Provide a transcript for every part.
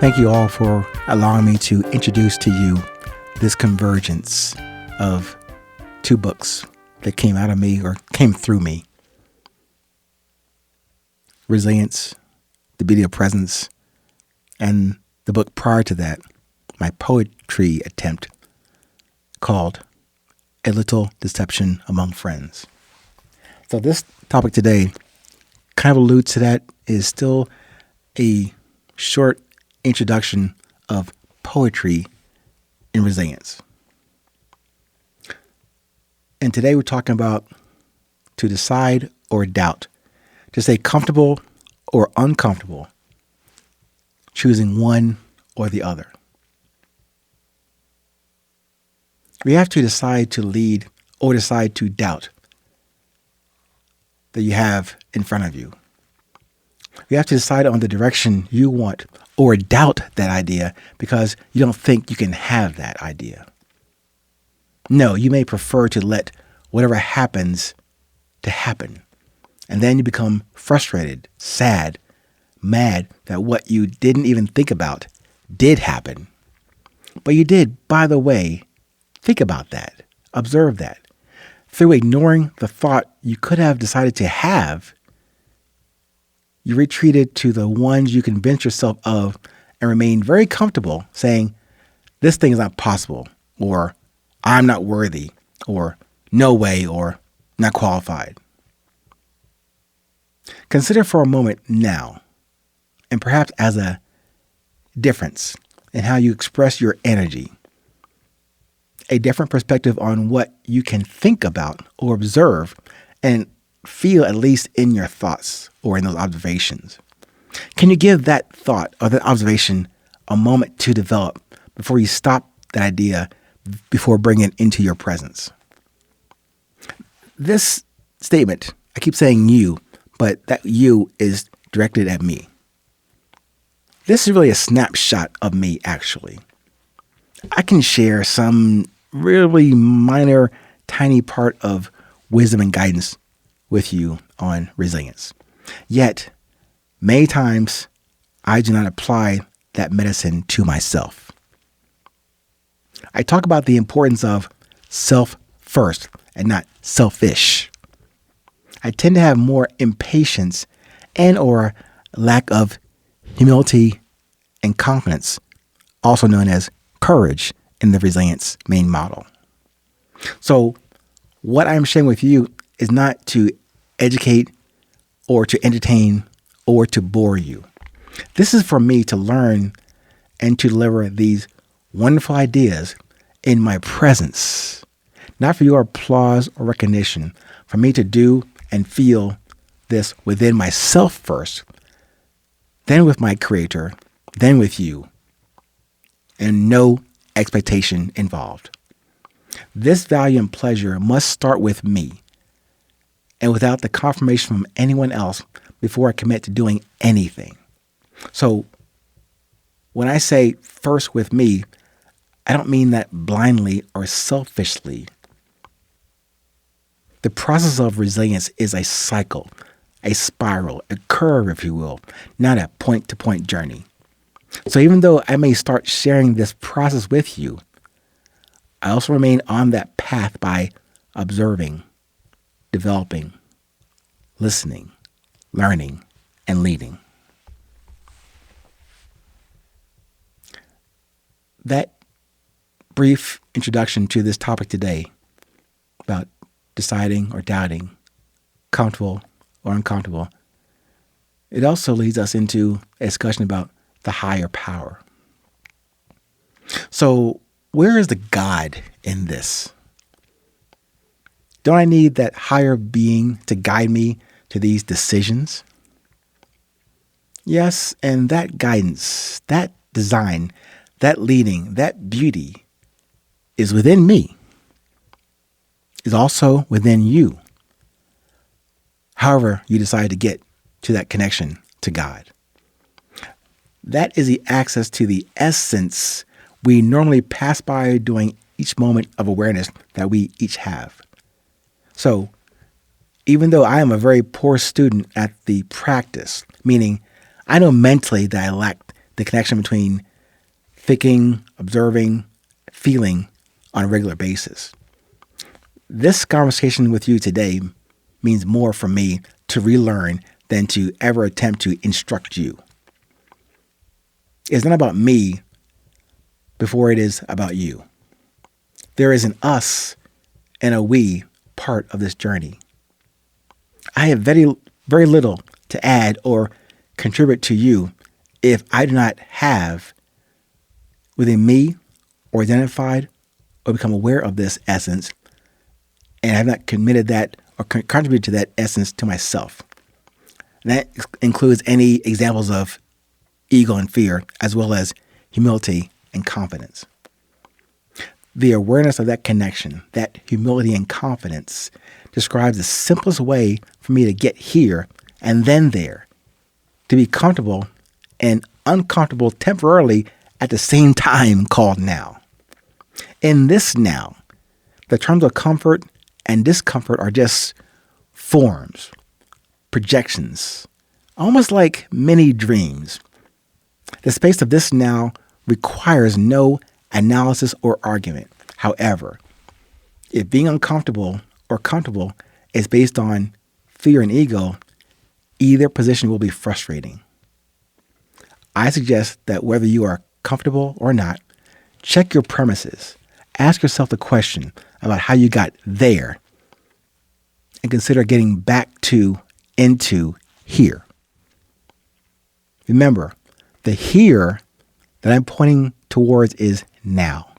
Thank you all for allowing me to introduce to you this convergence of two books that came out of me or came through me. Resilience, The Beauty of Presence, and the book prior to that, my poetry attempt called A Little Deception Among Friends. So this topic today kind of alludes to that, is still a short introduction of poetry in resilience. And today we're talking about to decide or doubt, to stay comfortable or uncomfortable, choosing one or the other. We have to decide to lead or decide to doubt that you have in front of you. You have to decide on the direction you want or doubt that idea because you don't think you can have that idea. No, you may prefer to let whatever happens to happen. And then you become frustrated, sad, mad that what you didn't even think about did happen. But you did, by the way, think about that, observe that. Through ignoring the thought you could have decided to have, you retreated to the ones you convinced yourself of and remained very comfortable saying, this thing is not possible, or I'm not worthy, or no way, or not qualified. Consider for a moment now, and perhaps as a difference in how you express your energy, a different perspective on what you can think about or observe and feel, at least in your thoughts or in those observations. Can you give that thought or that observation a moment to develop before you stop that idea before bringing it into your presence? This statement, I keep saying you, but that you is directed at me. This is really a snapshot of me, actually. I can share some really minor, tiny part of wisdom and guidance with you on resilience. Yet, many times, I do not apply that medicine to myself. I talk about the importance of self first and not selfish. I tend to have more impatience and or lack of humility and confidence, also known as courage in the resilience main model. So what I'm sharing with you is not to educate or to entertain or to bore you. This is for me to learn and to deliver these wonderful ideas in my presence, not for your applause or recognition, for me to do and feel this within myself first, then with my creator, then with you, and no expectation involved. This value and pleasure must start with me and without the confirmation from anyone else before I commit to doing anything. So when I say first with me, I don't mean that blindly or selfishly. The process of resilience is a cycle, a spiral, a curve, if you will, not a point-to-point journey. So even though I may start sharing this process with you, I also remain on that path by observing, developing, listening, learning, and leading. That brief introduction to this topic today about deciding or doubting, comfortable or uncomfortable, it also leads us into a discussion about the higher power. So where is the God in this? Don't I need that higher being to guide me to these decisions? Yes, and that guidance, that design, that leading, that beauty is within me, is also within you. However you decide to get to that connection to God. That is the access to the essence we normally pass by during each moment of awareness that we each have. So, even though I am a very poor student at the practice, meaning I know mentally that I lack the connection between thinking, observing, feeling on a regular basis. This conversation with you today means more for me to relearn than to ever attempt to instruct you. It's not about me before it is about you. There is an us and a we part of this journey. I have very little to add or contribute to you if I do not have within me or identified or become aware of this essence and have not committed that or contributed to that essence to myself. And that includes any examples of ego and fear, as well as humility and confidence. The awareness of that connection, that humility and confidence, describes the simplest way for me to get here and then there, to be comfortable and uncomfortable temporarily at the same time, called now. In this now, the terms of comfort and discomfort are just forms, projections, almost like mini dreams. The space of this now requires no analysis or argument. However, if being uncomfortable or comfortable is based on fear and ego, either position will be frustrating. I suggest that whether you are comfortable or not, check your premises. Ask yourself the question about how you got there and consider getting back to, into, here. Remember, the here that I'm pointing towards is now.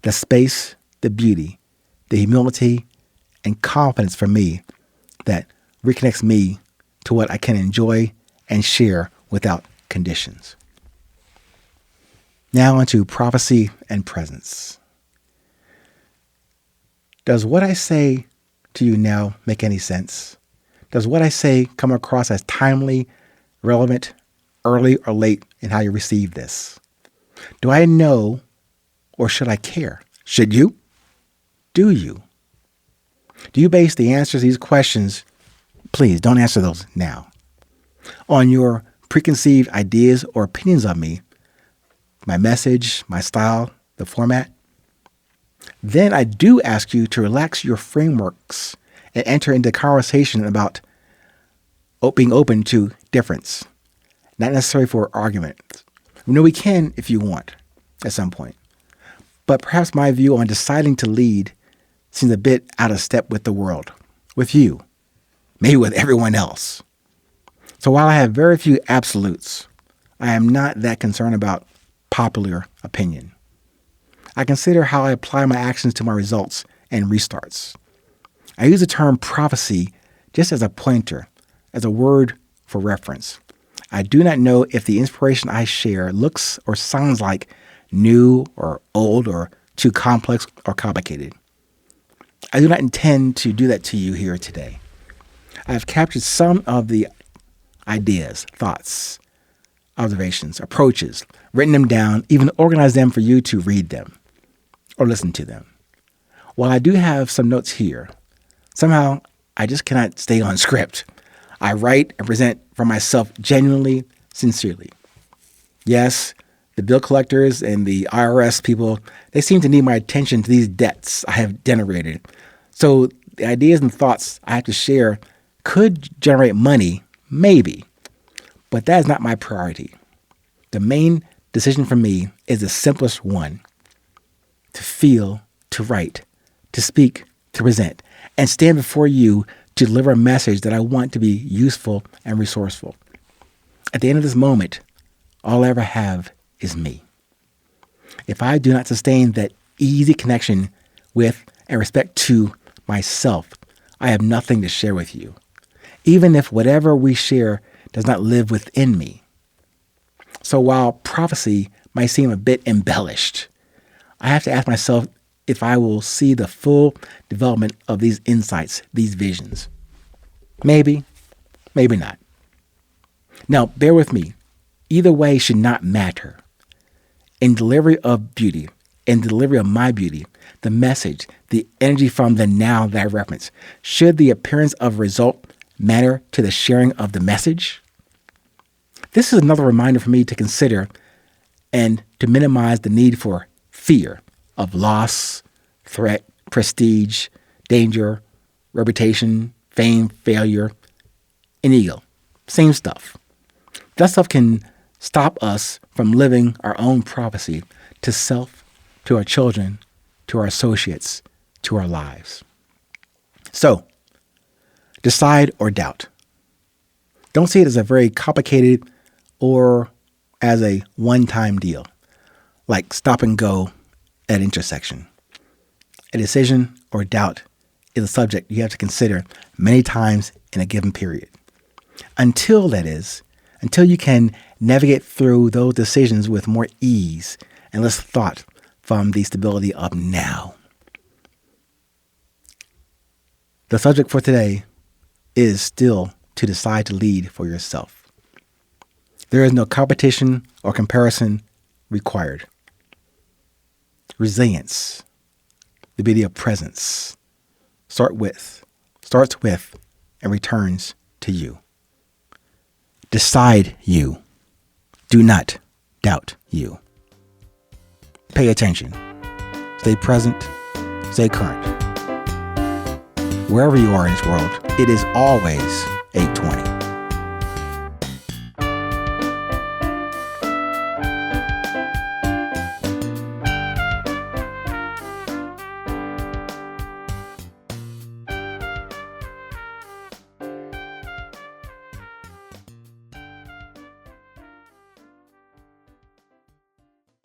The space, the beauty, the humility, and confidence for me that reconnects me to what I can enjoy and share without conditions. Now onto prophecy and presence. Does what I say to you now make any sense? Does what I say come across as timely, relevant, early or late in how you receive this? Do I know or should I care? Should you? Do you? Do you base the answers to these questions? Please don't answer those now. On your preconceived ideas or opinions of me, my message, my style, the format? Then I do ask you to relax your frameworks and enter into conversation about being open to difference, not necessarily for argument. We can if you want at some point. But perhaps my view on deciding to lead seems a bit out of step with the world, with you, maybe with everyone else. So while I have very few absolutes, I am not that concerned about popular opinion. I consider how I apply my actions to my results and restarts. I use the term prophecy just as a pointer, as a word for reference. I do not know if the inspiration I share looks or sounds like new or old or too complex or complicated. I do not intend to do that to you here today. I have captured some of the ideas, thoughts, observations, approaches, written them down, even organized them for you to read them or listen to them. While I do have some notes here, somehow I just cannot stay on script. I write and present for myself genuinely, sincerely. Yes, the bill collectors and the IRS people, they seem to need my attention to these debts I have generated. So the ideas and thoughts I have to share could generate money, maybe, but that is not my priority. The main decision for me is the simplest one: to feel, to write, to speak, to present, and stand before you to deliver a message that I want to be useful and resourceful. At the end of this moment, all I ever have is me. If I do not sustain that easy connection with and respect to myself, I have nothing to share with you, even if whatever we share does not live within me. So while prophecy might seem a bit embellished, I have to ask myself if I will see the full development of these insights, these visions. Maybe, maybe not. Now, bear with me. Either way should not matter. In delivery of beauty, in delivery of my beauty, the message, the energy from the now that I reference, should the appearance of result matter to the sharing of the message? This is another reminder for me to consider and to minimize the need for fear of loss, threat, prestige, danger, reputation, fame, failure, and ego. Same stuff. That stuff can stop us from living our own prophecy to self, to our children, to our associates, to our lives. So, decide or doubt. Don't see it as a very complicated or as a one-time deal, like stop and go at intersection. A decision or doubt is a subject you have to consider many times in a given period. Until you can navigate through those decisions with more ease and less thought from the stability of now. The subject for today is still to decide to lead for yourself. There is no competition or comparison required. Resilience, the beauty of presence, starts with, and returns to you. Decide you. Do not doubt you. Pay attention. Stay present. Stay current. Wherever you are in this world, it is always 8:20.